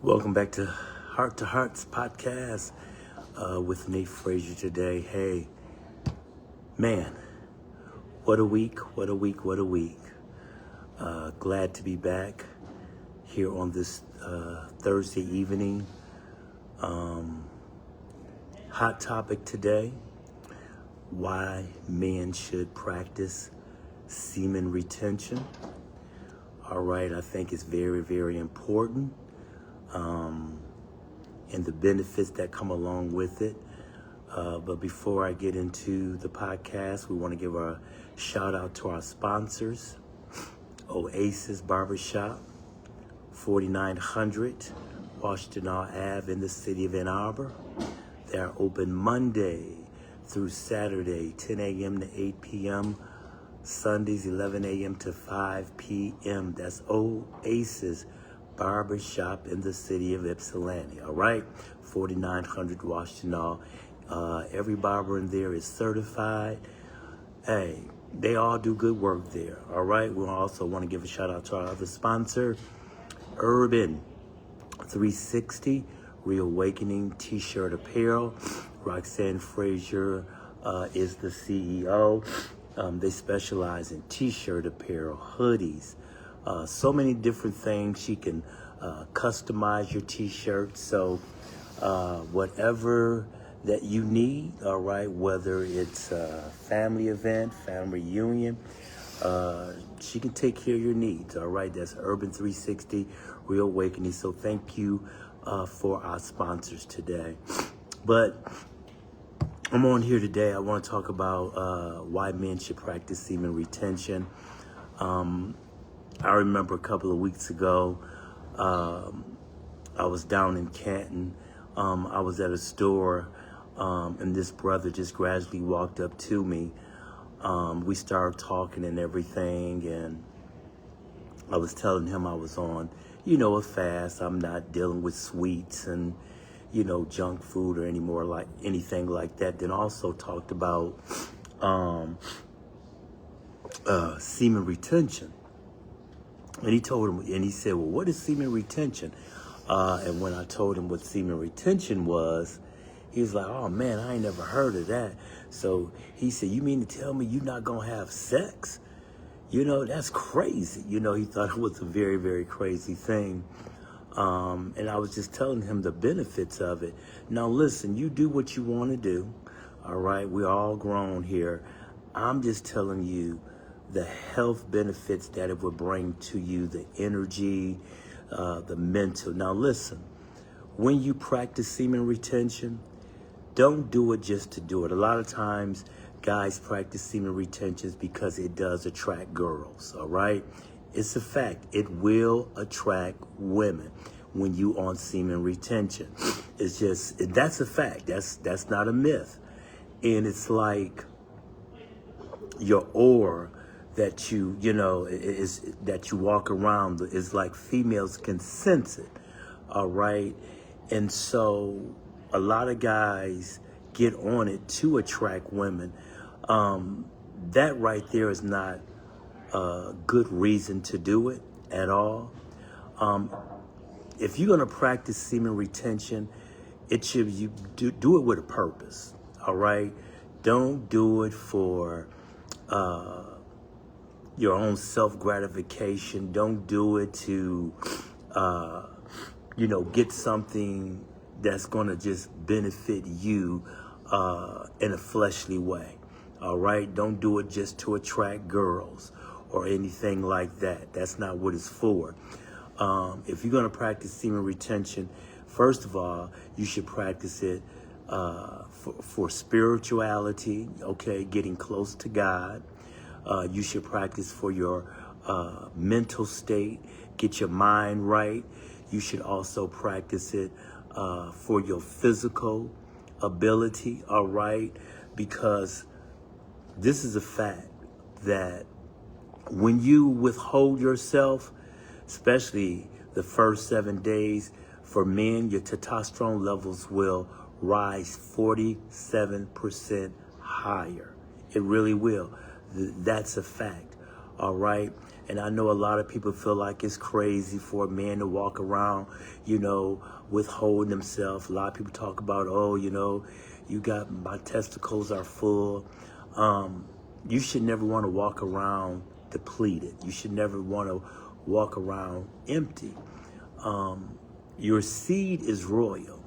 Welcome back to Hearts podcast with Nate Frazier today. Hey, man, what a week, what a week, what a week. Glad to be back here on this Thursday evening. Hot topic today, why men should practice semen retention. All right, I think it's very, very important. And the benefits that come along with it. But before I get into the podcast, we want to give a shout out to our sponsors. Oasis Barbershop, 4900 Washington Ave in the city of Ann Arbor. They are open Monday through Saturday, 10 a.m. to 8 p.m., Sundays, 11 a.m. to 5 p.m. That's Oasis Barbershop in the city of Ypsilanti, all right? 4900 Washington. Every barber in there is certified. Hey, they all do good work there, all right? We also want to give a shout out to our other sponsor, Urban 360 Reawakening T-shirt apparel. Roxanne Frazier is the CEO. They specialize in T-shirt apparel, hoodies, so many different things. She can customize your T-shirt. So whatever that you need, all right, whether it's a family event, family reunion, she can take care of your needs, all right? That's Urban 360 Reawakening. So thank you for our sponsors today. But I'm on here today. I want to talk about why men should practice semen retention. I remember a couple of weeks ago, I was down in Canton. I was at a store, and this brother just gradually walked up to me. We started talking and everything, and I was telling him I was on, a fast. I'm not dealing with sweets and, junk food or anything like that. Then also talked about semen retention. And he said, well, what is semen retention? And when I told him what semen retention was, he was like, oh man, I ain't never heard of that. So he said, you mean to tell me you're not gonna have sex? That's crazy. He thought it was a very, very crazy thing. And I was just telling him the benefits of it. Now listen, you do what you want to do. All right, we're all grown here. I'm just telling you the health benefits that it would bring to you, the energy, the mental. Now listen, when you practice semen retention, don't do it just to do it. A lot of times guys practice semen retention because it does attract girls, all right? It's a fact. It will attract women when you on semen retention. That's a fact. That's not a myth. And it's like your aura that is that you walk around is like females can sense it, all right? And so a lot of guys get on it to attract women. That right there is not a good reason to do it at all. If you're gonna practice semen retention, you do it with a purpose, all right? Don't do it for your own self-gratification. Don't do it to, get something that's gonna just benefit you in a fleshly way, all right? Don't do it just to attract girls or anything like that. That's not what it's for. If you're gonna practice semen retention, first of all, you should practice it for spirituality, okay, getting close to God. You should practice for your mental state, get your mind right. You should also practice it for your physical ability, all right? Because this is a fact that when you withhold yourself, especially the first 7 days, for men, your testosterone levels will rise 47% higher. It really will. That's a fact. all right? And I know a lot of people feel like it's crazy for a man to walk around, withholding himself. A lot of people talk about, oh, you got, my testicles are full. You should never want to walk around depleted. You should never want to walk around empty. Your seed is royal,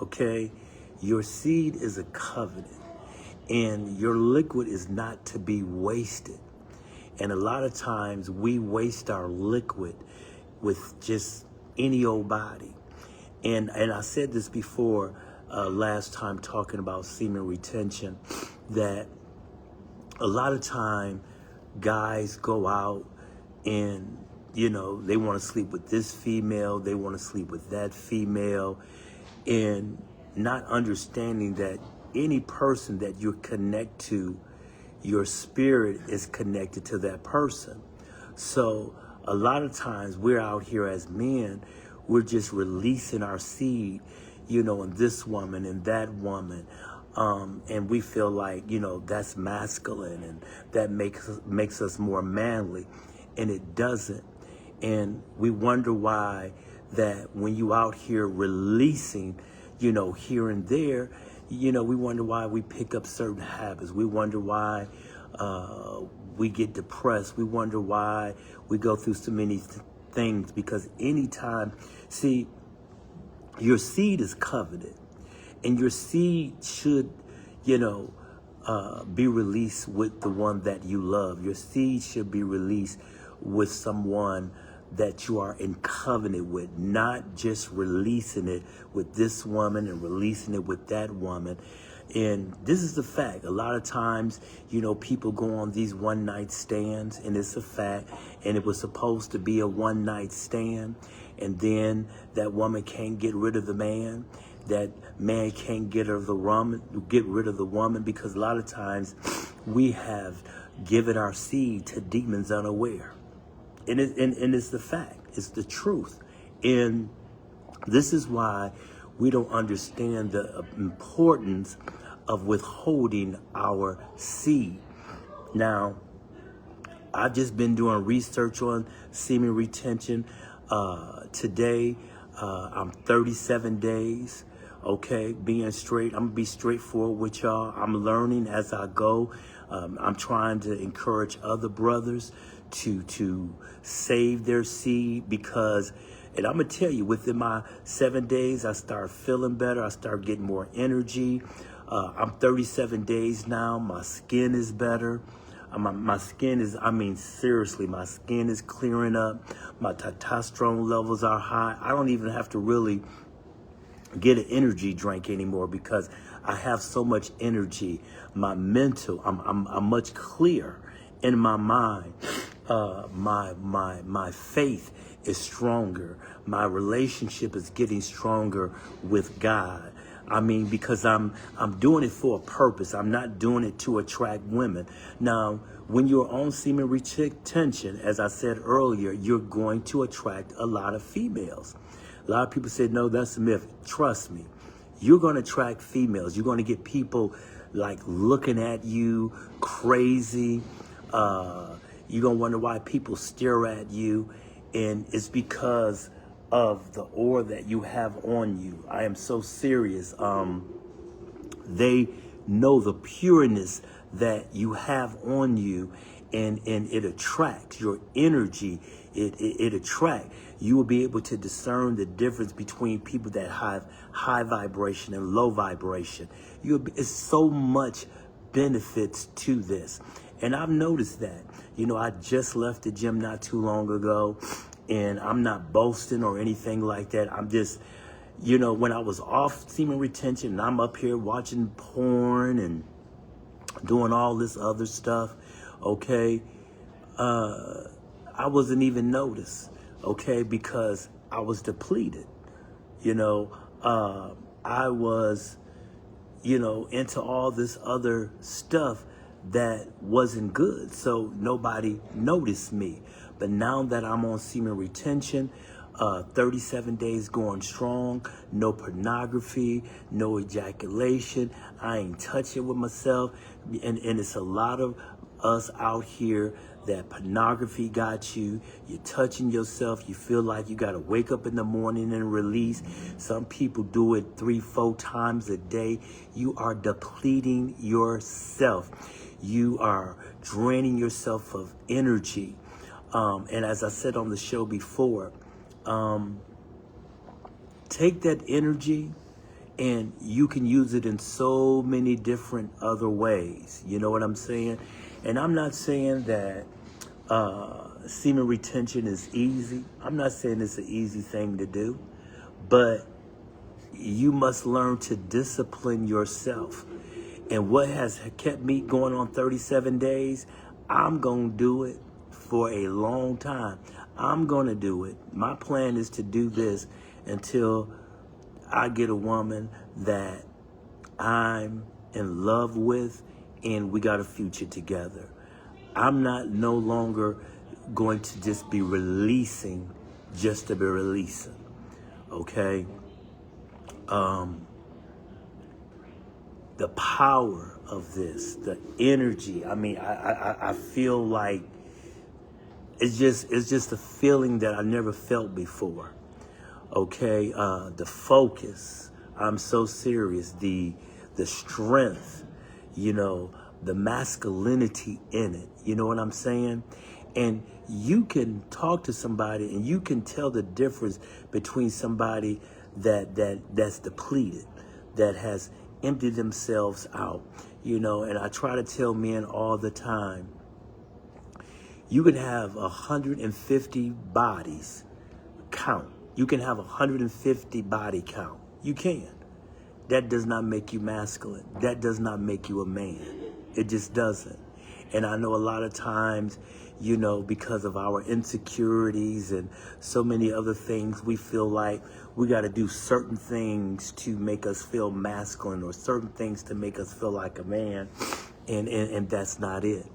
okay? Your seed is a covenant, and your liquid is not to be wasted. And a lot of times we waste our liquid with just any old body. And I said this before last time talking about semen retention, that a lot of time guys go out and, they want to sleep with this female, they want to sleep with that female, and not understanding that any person that you connect to, your spirit is connected to that person. So a lot of times we're out here as men, we're just releasing our seed, in this woman and that woman. And we feel like, that's masculine and that makes us more manly, and it doesn't. And we wonder why that when you out here releasing, here and there, we wonder why we pick up certain habits. We wonder why we get depressed. We wonder why we go through so many things, because anytime, see, your seed is covenant, and your seed should, be released with the one that you love. Your seed should be released with someone that you are in covenant with, not just releasing it with this woman and releasing it with that woman. And this is the fact. A lot of times, people go on these one-night stands, and it's a fact, and it was supposed to be a one-night stand, and then that woman can't get rid of the man. That man can't get rid of the woman, because a lot of times we have given our seed to demons unaware. And it's the fact. It's the truth. And this is why we don't understand the importance of withholding our seed. Now, I've just been doing research on semen retention. Today, I'm 37 days. Okay, being straight. I'm gonna be straightforward with y'all. I'm learning as I go. I'm trying to encourage other brothers to save their seed, because, and I'm gonna tell you, within my 7 days, I start feeling better. I start getting more energy. I'm 37 days now. My skin is better. My skin is, seriously, my skin is clearing up. My testosterone levels are high. I don't even have to really get an energy drink anymore, because I have so much energy. My mental, I'm much clearer in my mind. My faith is stronger. My relationship is getting stronger with God. Because I'm doing it for a purpose. I'm not doing it to attract women. Now, when you're on semen retention, as I said earlier, you're going to attract a lot of females. A lot of people say, no, that's a myth. Trust me, you're going to attract females. You're going to get people like looking at you crazy. You're going to wonder why people stare at you. And it's because of the aura that you have on you. I am so serious. They know the pureness that you have on you, and it attracts your energy. It attracts. You will be able to discern the difference between people that have high vibration and low vibration. It's so much benefits to this. And I've noticed that. I just left the gym not too long ago, and I'm not boasting or anything like that. I'm just, when I was off semen retention, and I'm up here watching porn and doing all this other stuff, okay, I wasn't even noticed, okay, because I was depleted. I was, into all this other stuff that wasn't good, so nobody noticed me. But now that I'm on semen retention, 37 days going strong, no pornography, no ejaculation, I ain't touching with myself, and it's a lot of us out here that pornography got you. You're touching yourself. You feel like you got to wake up in the morning and release. Some people do it 3-4 times a day. You are depleting yourself. You are draining yourself of energy. And as I said on the show before, take that energy and you can use it in so many different other ways. You know what I'm saying? And I'm not saying that semen retention is easy. I'm not saying it's an easy thing to do, but you must learn to discipline yourself. And what has kept me going on 37 days, I'm going to do it for a long time. I'm going to do it. My plan is to do this until I get a woman that I'm in love with and we got a future together. I'm not no longer going to just be releasing just to be releasing. Okay? The power of this, the energy. I mean, I feel like it's just a feeling that I never felt before. Okay, the focus. I'm so serious. The strength, you know, the masculinity in it. You know what I'm saying? And you can talk to somebody and you can tell the difference between somebody that's depleted, that has emptied themselves out. You know, and I try to tell men all the time, you can have 150 bodies count. You can have 150 body count. You can. That does not make you masculine. That does not make you a man. It just doesn't. And I know a lot of times, you know, because of our insecurities and so many other things, we feel like we got to do certain things to make us feel masculine or certain things to make us feel like a man. And that's not it.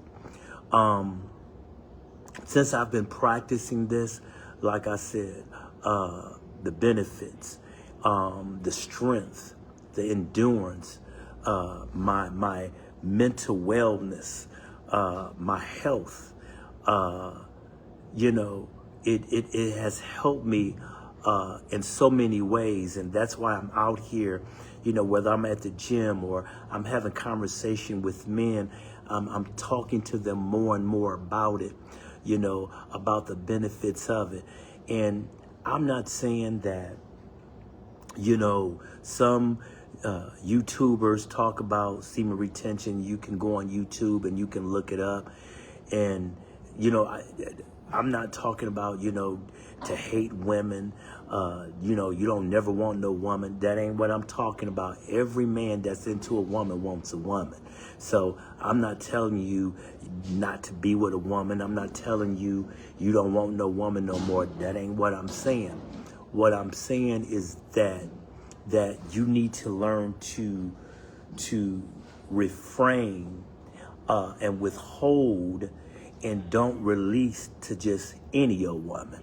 Since I've been practicing this, like I said, the benefits, the strength, the endurance, my mental wellness, my health, you know, it has helped me in so many ways. And that's why I'm out here, you know, whether I'm at the gym or I'm having conversation with men, I'm talking to them more and more about it, you know, about the benefits of it. And I'm not saying that, you know, some YouTubers talk about semen retention. You can go on YouTube and you can look it up. And, you know, I'm not talking about, you know, to hate women. You know, you don't never want no woman. That ain't what I'm talking about. Every man that's into a woman wants a woman. So I'm not telling you not to be with a woman. I'm not telling you you don't want no woman no more. That ain't what I'm saying. What I'm saying is that you need to learn to refrain and withhold and don't release to just any old woman.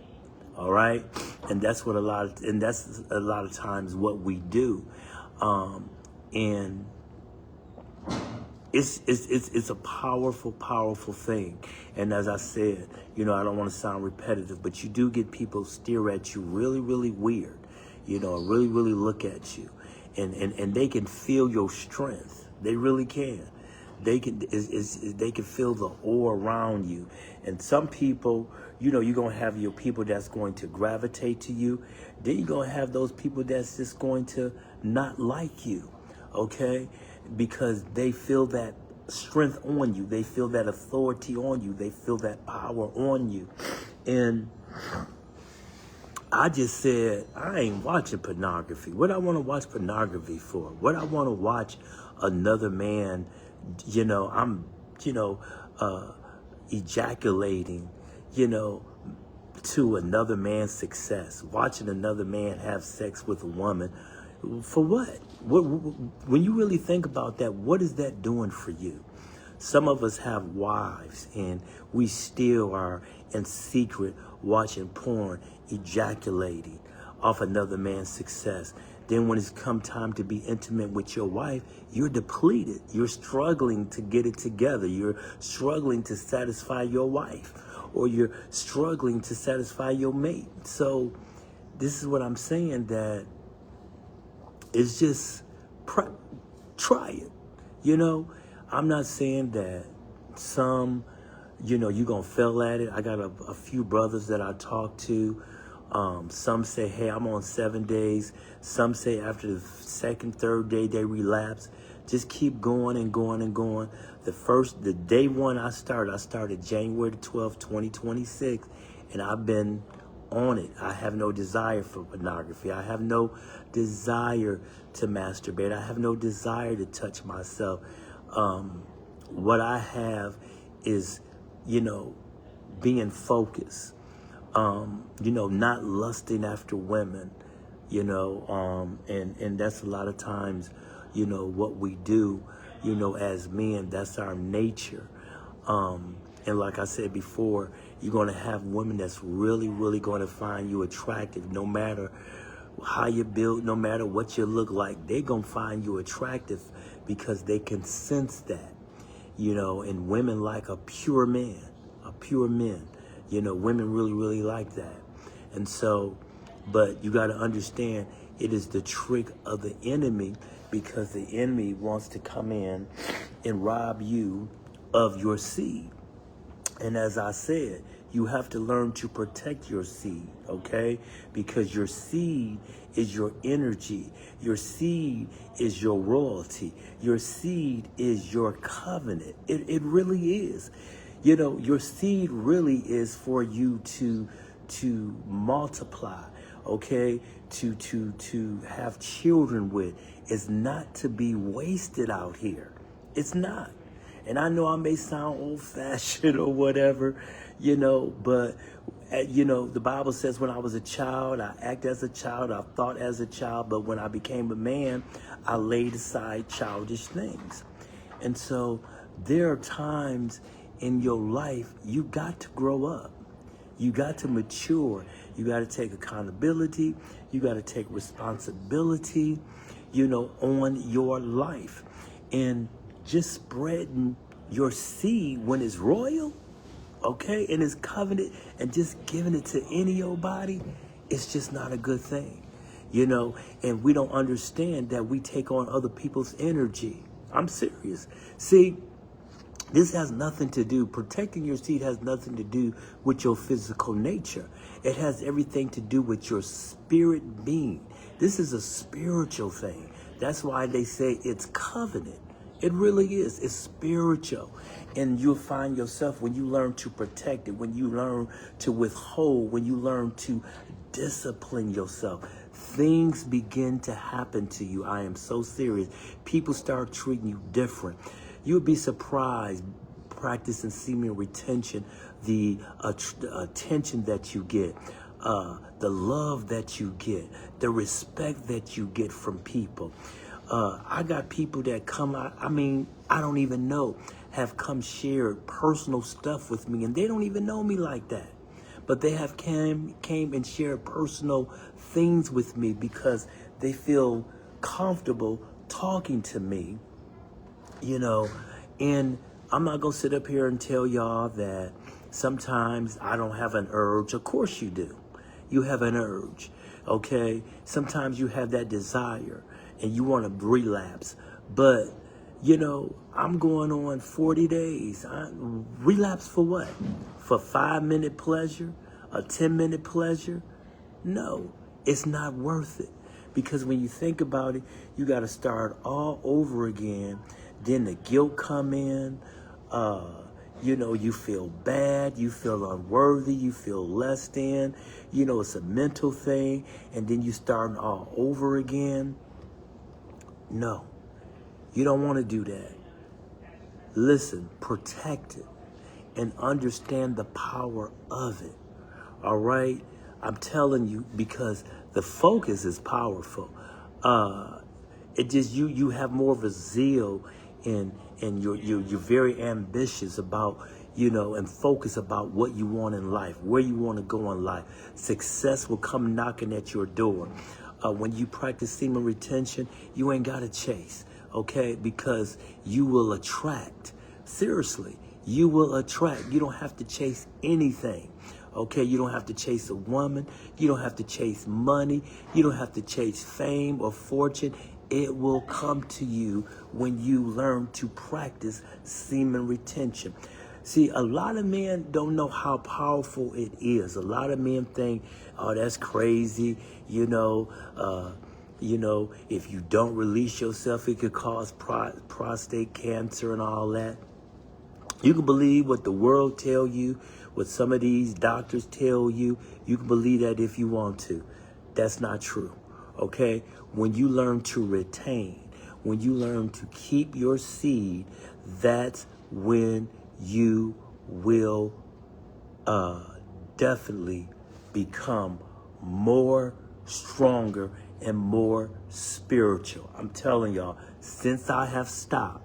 All right, and that's a lot of times what we do, and it's a powerful thing. And as I said, you know, I don't want to sound repetitive, but you do get people stare at you really weird, you know, really look at you, and they can feel your strength. They really can. They can feel the aura around you. And some people, you know, you're going to have your people that's going to gravitate to you. Then you're going to have those people that's just going to not like you, okay? Because they feel that strength on you. They feel that authority on you. They feel that power on you. And I just said, I ain't watching pornography. What I want to watch pornography for? What I want to watch another man, you know, ejaculating, you know, to another man's success, watching another man have sex with a woman. For what? When you really think about that, what is that doing for you? Some of us have wives and we still are in secret watching porn, ejaculating off another man's success. Then when it's come time to be intimate with your wife, you're depleted. You're struggling to get it together. You're struggling to satisfy your wife, or you're struggling to satisfy your mate. So this is what I'm saying, that it's just try it. You know, I'm not saying that some, you're going to fail at it. I got a few brothers that I talk to. Some say, hey, I'm on 7 days. Some say after the second, third day, they relapse. Just keep going and going and going. The day one I started January the 12th, 2026, and I've been on it. I have no desire for pornography. I have no desire to masturbate. I have no desire to touch myself. What I have is, being focused. Not lusting after women, and that's a lot of times, what we do, as men. That's our nature. And like I said before, you're going to have women that's really, really going to find you attractive, no matter how you build, no matter what you look like. They're going to find you attractive because they can sense that, and women like a pure man. Women really, really like that. And so, but you got to understand, it is the trick of the enemy, because the enemy wants to come in and rob you of your seed. And as I said, you have to learn to protect your seed, okay? Because your seed is your energy. Your seed is your royalty. Your seed is your covenant. It really is. Your seed really is for you to multiply, okay? To have children with. It's not to be wasted out here. It's not. And I know I may sound old-fashioned or whatever, but, the Bible says when I was a child, I acted as a child, I thought as a child, but when I became a man, I laid aside childish things. And so there are times in your life you got to grow up. You got to mature. You got to take accountability. You got to take responsibility, on your life. And just spreading your seed when it's royal, okay, and it's covenant, and just giving it to any old body, it's just not a good thing, and we don't understand that we take on other people's energy. I'm serious. See, this has nothing to do, protecting your seed has nothing to do with your physical nature. It has everything to do with your spirit being. This is a spiritual thing. That's why they say it's covenant. It really is. It's spiritual. And you'll find yourself, when you learn to protect it, when you learn to withhold, when you learn to discipline yourself, things begin to happen to you. I am so serious. People start treating you different. You'll be surprised, practicing semen retention, the attention that you get, the love that you get, the respect that you get from people. I got people that come out, I don't even know, have come shared personal stuff with me, and they don't even know me like that. But they have came and shared personal things with me because they feel comfortable talking to me, and I'm not going to sit up here and tell y'all that sometimes I don't have an urge. Of course you do. You have an urge, okay? Sometimes you have that desire and you want to relapse. But, I'm going on 40 days. Relapse for what? For 5-minute pleasure? A 10-minute pleasure? No, it's not worth it. Because when you think about it, you got to start all over again. Then the guilt come in. You feel bad. You feel unworthy. You feel less than. It's a mental thing. And then you start all over again. No, you don't want to do that. Listen, protect it and understand the power of it. All right? I'm telling you, because the focus is powerful. It just, you have more of a zeal, and you're very ambitious about, and focus about what you want in life, where you want to go in life. Success will come knocking at your door. when you practice semen retention, you ain't got to chase, okay? Because you will attract. Seriously, you will attract. You don't have to chase anything, okay? You don't have to chase a woman. You don't have to chase money. You don't have to chase fame or fortune. It will come to you when you learn to practice semen retention. See, a lot of men don't know how powerful it is. A lot of men think, oh, that's crazy. If you don't release yourself, it could cause prostate cancer and all that. You can believe what the world tell you, what some of these doctors tell you. You can believe that if you want to. That's not true, okay? When you learn to retain, when you learn to keep your seed, that's when you will definitely become more stronger and more spiritual. I'm telling y'all, since I have stopped,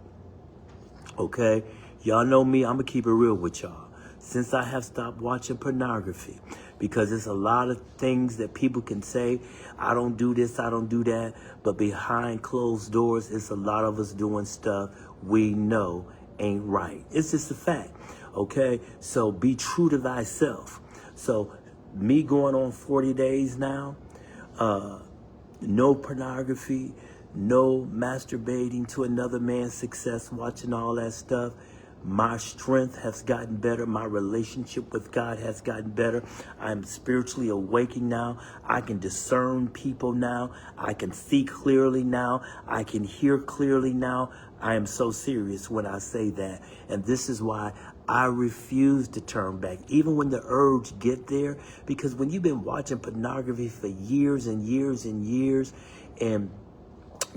okay, y'all know me, I'm gonna keep it real with y'all. Since I have stopped watching pornography, because there's a lot of things that people can say, I don't do this, I don't do that, but behind closed doors, it's a lot of us doing stuff we know ain't right. It's just a fact, okay? So be true to thyself. So me going on 40 days now, no pornography, no masturbating to another man's success, watching all that stuff. My strength has gotten better. My relationship with God has gotten better. I'm spiritually awakened now. I can discern people now. I can see clearly now. I can hear clearly now. I am so serious when I say that. And this is why I refuse to turn back, even when the urge get there. Because when you've been watching pornography for years and years and years, and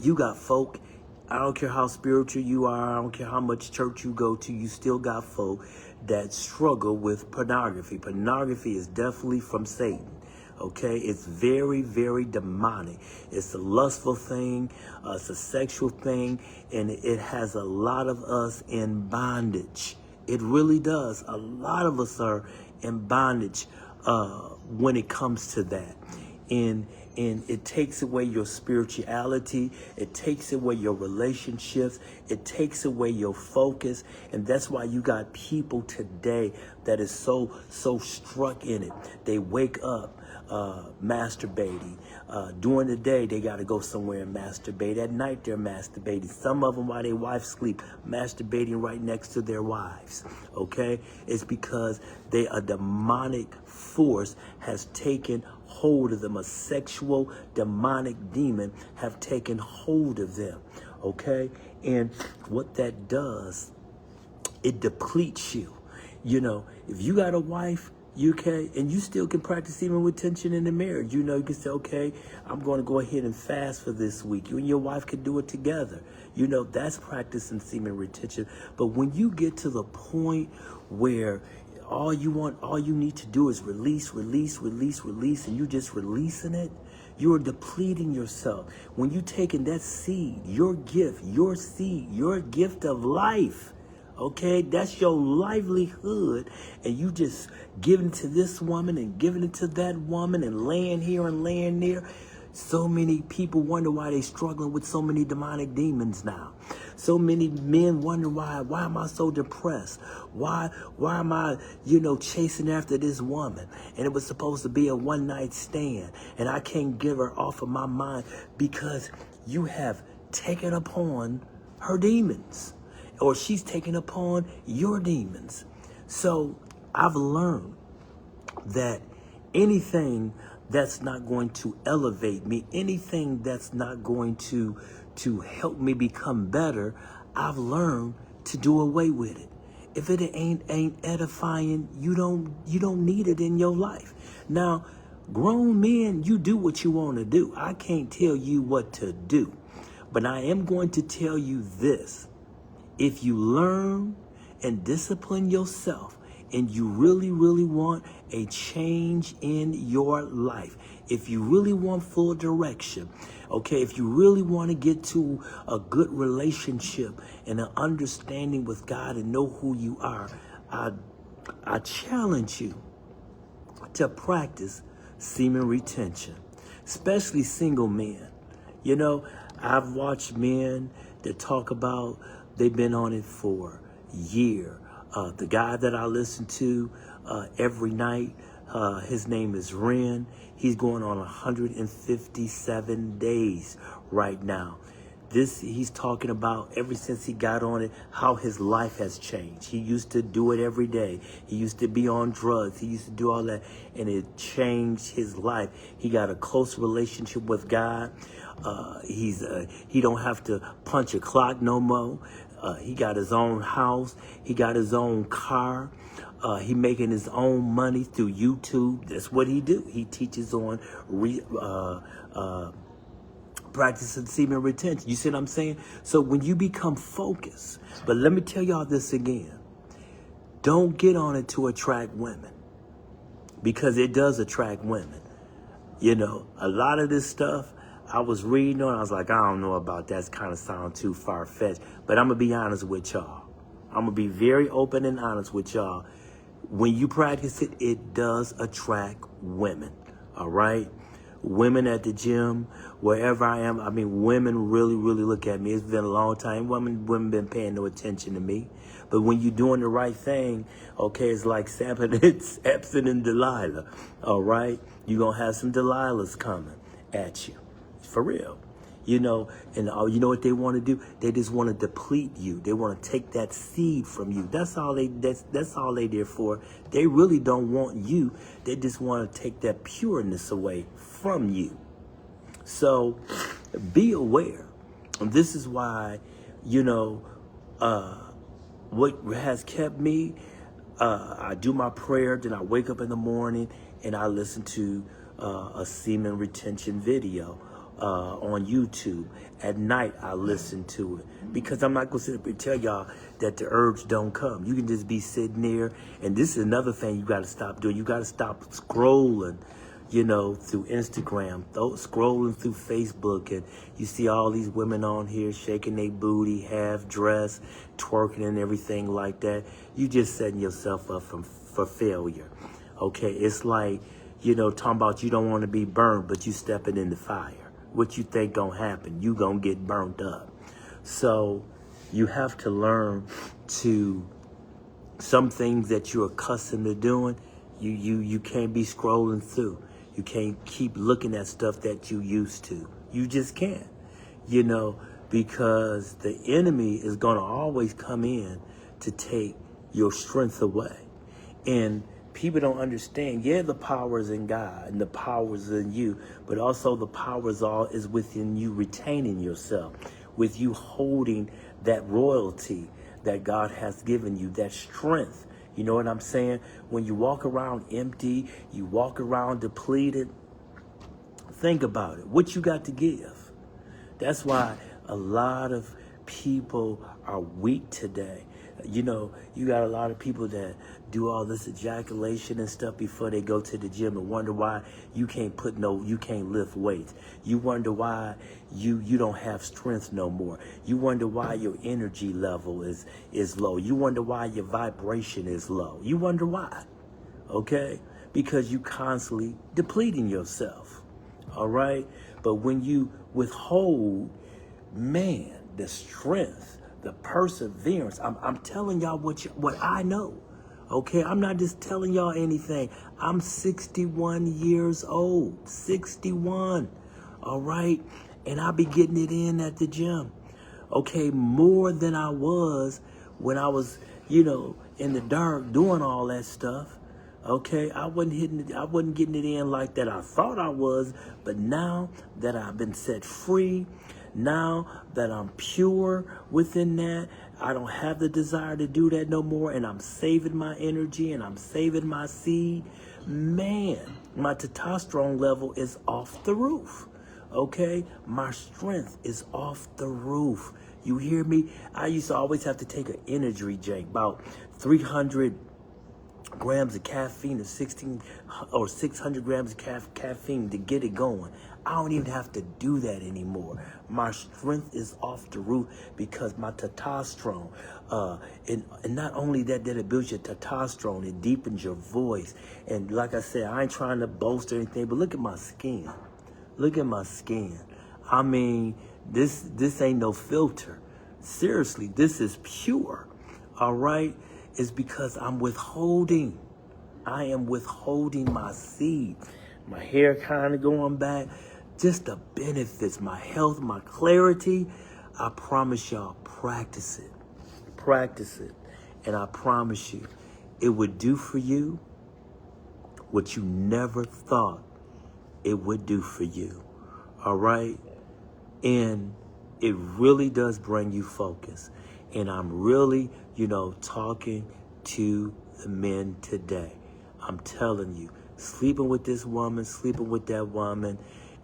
you got folk, I don't care how spiritual you are, I don't care how much church you go to, you still got folk that struggle with pornography. Pornography is definitely from Satan, okay? It's very, very demonic. It's a lustful thing, it's a sexual thing, and it has a lot of us in bondage. It really does. A lot of us are in bondage when it comes to that. And it takes away your spirituality. It takes away your relationships. It takes away your focus. And that's why you got people today that is so struck in it. They wake up masturbating. During the day, they got to go somewhere and masturbate. At night, they're masturbating. Some of them, while their wives sleep, masturbating right next to their wives. Okay? It's because a demonic force has taken hold of them. A sexual demonic demon have taken hold of them. Okay? And what that does, it depletes you. You know, if you got a wife, you can, and you still can practice semen retention in the marriage. You know, you can say, okay, I'm going to go ahead and fast for this week. You and your wife can do it together. You know, that's practicing semen retention. But when you get to the point where all you need to do is release, and you're just releasing it, you're depleting yourself. When you're taking that seed, your gift, your seed, your gift of life, okay, that's your livelihood, and you just giving to this woman and giving it to that woman and laying here and laying there. So many people wonder why they're struggling with so many demonic demons now. So many men wonder why am I so depressed? Why am I, chasing after this woman? And it was supposed to be a one-night stand, and I can't get her off of my mind because you have taken upon her demons, or she's taken upon your demons. So I've learned that anything that's not going to elevate me, anything that's not going to help me become better, I've learned to do away with it. If it ain't edifying, you don't need it in your life. Now, grown men, you do what you want to do. I can't tell you what to do, but I am going to tell you this. If you learn and discipline yourself, and you really, really want a change in your life, if you really want full direction, okay, if you really want to get to a good relationship and an understanding with God and know who you are, I challenge you to practice semen retention. especially single men. You know, I've watched men that talk about they've been on it for a year. The guy that I listen to every night, his name is Ren. He's going on 157 days right now. He's talking about ever since he got on it, how his life has changed. He used to do it every day. He used to be on drugs. He used to do all that, and it changed his life. He got a close relationship with God. He don't have to punch a clock no more. He got his own house. He got his own car. He making his own money through YouTube. That's what he do. He teaches on practicing semen retention. You see what I'm saying? So when you become focused, but let me tell y'all this again. Don't get on it to attract women, because it does attract women. You know, a lot of this stuff I was reading on, I was like, I don't know about that. It's kind of sound too far-fetched. But I'm going to be honest with y'all. I'm going to be very open and honest with y'all. When you practice it, it does attract women. All right? Women at the gym, wherever I am. I mean, women really, really look at me. It's been a long time. Women been paying no attention to me. But when you're doing the right thing, okay, it's like Samson and Delilah. All right? You're going to have some Delilahs coming at you. For real. You know, and you know what they want to do? They just want to deplete you. They want to take that seed from you. That's all they there for. They really don't want you. They just want to take that pureness away from you. So be aware. And this is why, you know, what has kept me, I do my prayer, then I wake up in the morning and I listen to a semen retention video. On YouTube. At night, I listen to it, because I'm not going to sit up and tell y'all that the urge don't come. You can just be sitting there, and this is another thing you got to stop doing. You got to stop scrolling, you know, through Instagram, scrolling through Facebook, and you see all these women on here shaking their booty, half dressed, twerking and everything like that. You just setting yourself up for failure. Okay, it's like, you know, talking about you don't want to be burned, but you stepping in the fire. What you think gonna happen? You gonna get burnt up. So you have to learn to, some things that you're accustomed to doing, you can't be scrolling through. You can't keep looking at stuff that you used to. You just can't, you know, because the enemy is gonna always come in to take your strength away. And people don't understand. Yeah, the power is in God and the power is in you, but also the power is within you retaining yourself, with you holding that royalty that God has given you, that strength. You know what I'm saying? When you walk around empty, you walk around depleted, think about it. What you got to give? That's why a lot of people are weak today. You know, you got a lot of people that do all this ejaculation and stuff before they go to the gym and wonder why you can't lift weights. You wonder why you don't have strength no more. You wonder why your energy level is low. You wonder why your vibration is low. You wonder why, okay? Because you constantly depleting yourself, all right? But when you withhold, man, the strength, the perseverance. I'm telling y'all what I know. Okay, I'm not just telling y'all anything. I'm 61 years old. 61. All right? And I be getting it in at the gym. Okay, more than I was when I was, you know, in the dark doing all that stuff. Okay, I wasn't getting it in like that. I thought I was, but now that I've been set free, now that I'm pure within that, I don't have the desire to do that no more, and I'm saving my energy and I'm saving my seed. Man, my testosterone level is off the roof. Okay, my strength is off the roof. You hear me? I used to always have to take an energy drink, about 300 grams of caffeine or 600 grams of caffeine to get it going. I don't even have to do that anymore. My strength is off the roof because my testosterone, and not only that it builds your testosterone, it deepens your voice. And like I said, I ain't trying to boast or anything, but look at my skin. Look at my skin. I mean, this ain't no filter. Seriously, this is pure. All right? It's because I'm withholding. I am withholding my seed. My hair kind of going back. Just the benefits, my health, my clarity. I promise y'all, practice it. Practice it. And I promise you, it would do for you what you never thought it would do for you. All right? And it really does bring you focus. And I'm really, talking to the men today. I'm telling you, sleeping with this woman, sleeping with that woman,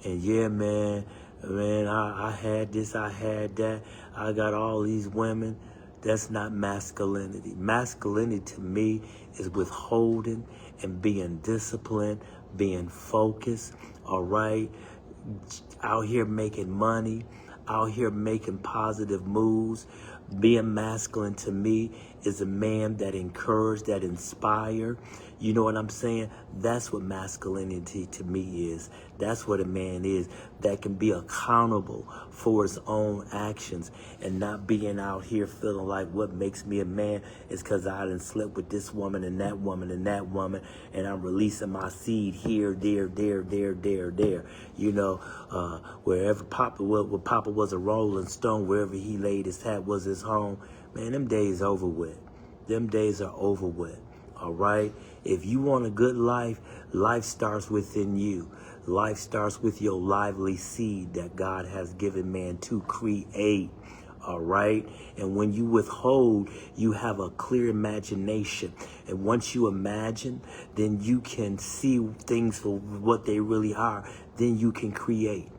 and yeah, man, I had this, I had that, I got all these women. That's not masculinity. Masculinity to me is withholding and being disciplined, being focused, all right? Out here making money, out here making positive moves. Being masculine to me is a man that encourages, that inspires. You know what I'm saying? That's what masculinity to me is. That's what a man is, that can be accountable for his own actions and not being out here feeling like what makes me a man is because I done slept with this woman and that woman and that woman, and I'm releasing my seed here, there. Wherever Papa was a rolling stone, wherever he laid his hat was his home. Man, them days over with. Them days are over with. All right? If you want a good life, life starts within you. Life starts with your lively seed that God has given man to create. All right? And when you withhold, you have a clear imagination. And once you imagine, then you can see things for what they really are. Then you can create.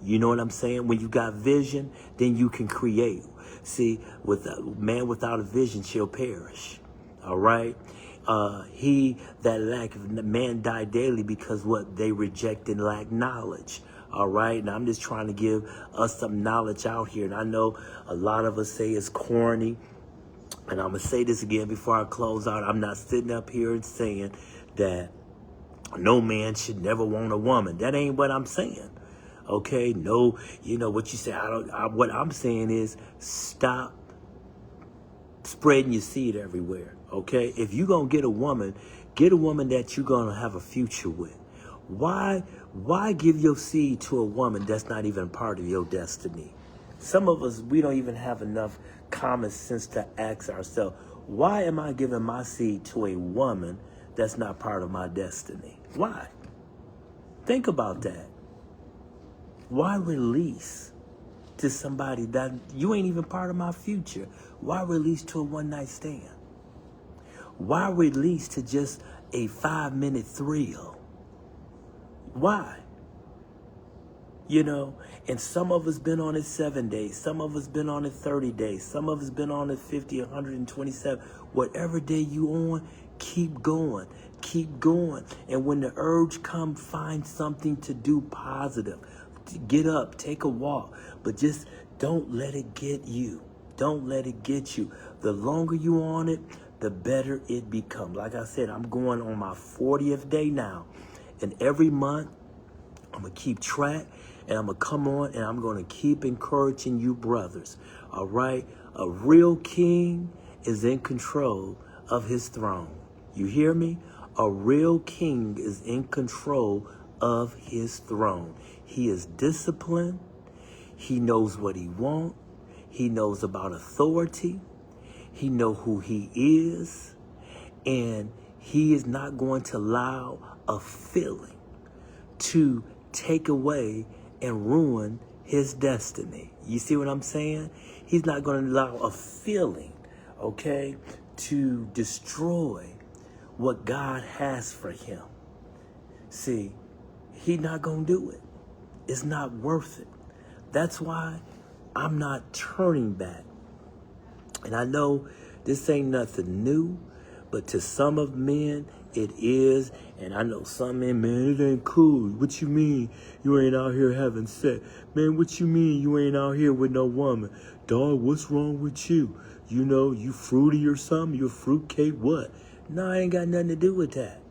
You know what I'm saying? When you got vision, then you can create. See, with a man without a vision shall perish. All right? He that lacketh, man die daily because what? They reject and lack knowledge. All right? And I'm just trying to give us some knowledge out here. And I know a lot of us say it's corny. And I'm going to say this again before I close out. I'm not sitting up here and saying that no man should never want a woman. That ain't what I'm saying. Okay? No, what you say. What I'm saying is stop spreading your seed everywhere. Okay? If you're going to get a woman that you're going to have a future with. Why give your seed to a woman that's not even part of your destiny? Some of us, we don't even have enough common sense to ask ourselves, why am I giving my seed to a woman that's not part of my destiny? Why? Think about that. Why release to somebody that you ain't even part of my future? Why release to a one-night stand? Why release to just a 5-minute thrill? Why? And some of us been on it 7 days. Some of us been on it 30 days. Some of us been on it 50, 127. Whatever day you on, keep going. Keep going. And when the urge comes, find something to do positive. Get up, take a walk. But just don't let it get you. Don't let it get you. The longer you on it, the better it becomes. Like I said, I'm going on my 40th day now. And every month, I'm going to keep track. And I'm going to come on and I'm going to keep encouraging you brothers. All right? A real king is in control of his throne. You hear me? A real king is in control of his throne. He is disciplined. He knows what he wants. He knows about authority. He knows who he is. And he is not going to allow a feeling to take away and ruin his destiny. You see what I'm saying? He's not going to allow a feeling, okay, to destroy what God has for him. See, he's not going to do it. It's not worth it. That's why I'm not turning back. And I know this ain't nothing new, but to some of men, it is. And I know some men, man, it ain't cool. What you mean you ain't out here having sex? Man, what you mean you ain't out here with no woman? Dog, what's wrong with you? You fruity or something? You a fruitcake? What? No, I ain't got nothing to do with that.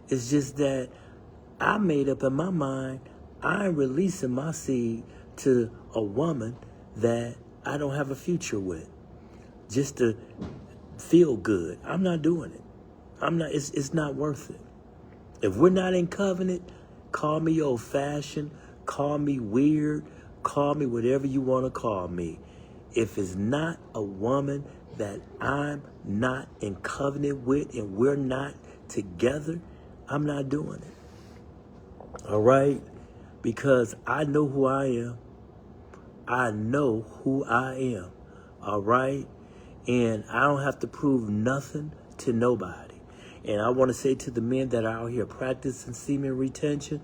It's just that I made up in my mind, I ain't releasing my seed to a woman that I don't have a future with just to feel good. I'm not doing it. It's not worth it. If we're not in covenant, call me old-fashioned, call me weird, call me whatever you want to call me. If it's not a woman that I'm not in covenant with and we're not together, I'm not doing it. All right? Because I know who I am. I know who I am. All right? And I don't have to prove nothing to nobody. And I want to say to the men that are out here practicing semen retention,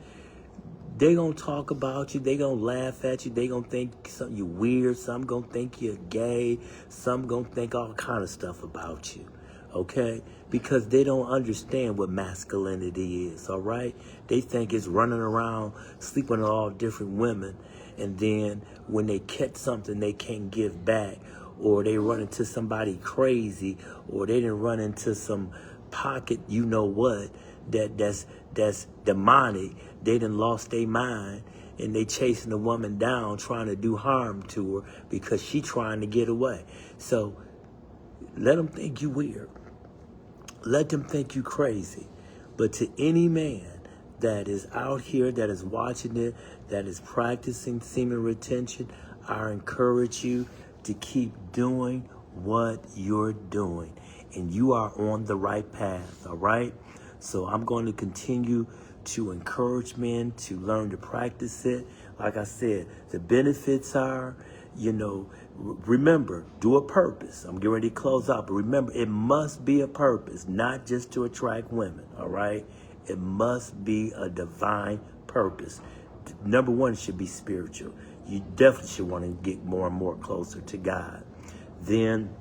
they gonna talk about you. They gonna laugh at you. They gonna think something you weird. Some gonna think you're gay. Some gonna think all kind of stuff about you. Okay? Because they don't understand what masculinity is. All right? They think it's running around sleeping with all different women, and then when they catch something they can't give back, or they run into somebody crazy, or they didn't run into some pocket, you know what, that's demonic. They done lost their mind and they chasing a woman down trying to do harm to her because she trying to get away. So let them think you weird. Let them think you crazy. But to any man that is out here, that is watching it, that is practicing semen retention, I encourage you to keep doing what you're doing. And you are on the right path, all right? So I'm going to continue to encourage men to learn to practice it. Like I said, the benefits are, remember, do a purpose. I'm getting ready to close out, but remember, it must be a purpose, not just to attract women, all right? It must be a divine purpose. Number one, it should be spiritual. You definitely should want to get more and more closer to God. Then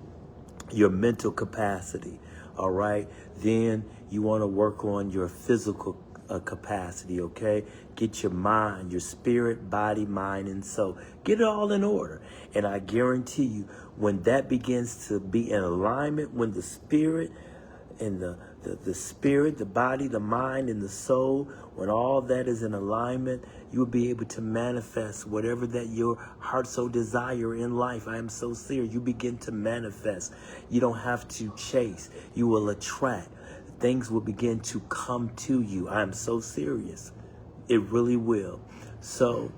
your mental capacity, all right? Then you want to work on your physical capacity, okay? Get your mind, your spirit, body, mind, and soul. Get it all in order. And I guarantee you, when that begins to be in alignment, when the spirit and the spirit, the body, the mind, and the soul, when all that is in alignment, you will be able to manifest whatever that your heart so desire in life. I am so serious. You begin to manifest. You don't have to chase. You will attract. Things will begin to come to you. I am so serious. It really will. So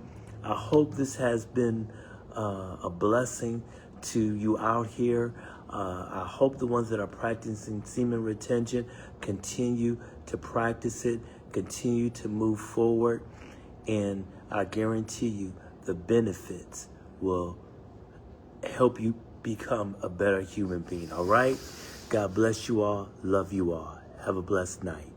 I hope this has been a blessing to you out here. I hope the ones that are practicing semen retention continue to practice it, continue to move forward, and I guarantee you the benefits will help you become a better human being, all right? God bless you all. Love you all. Have a blessed night.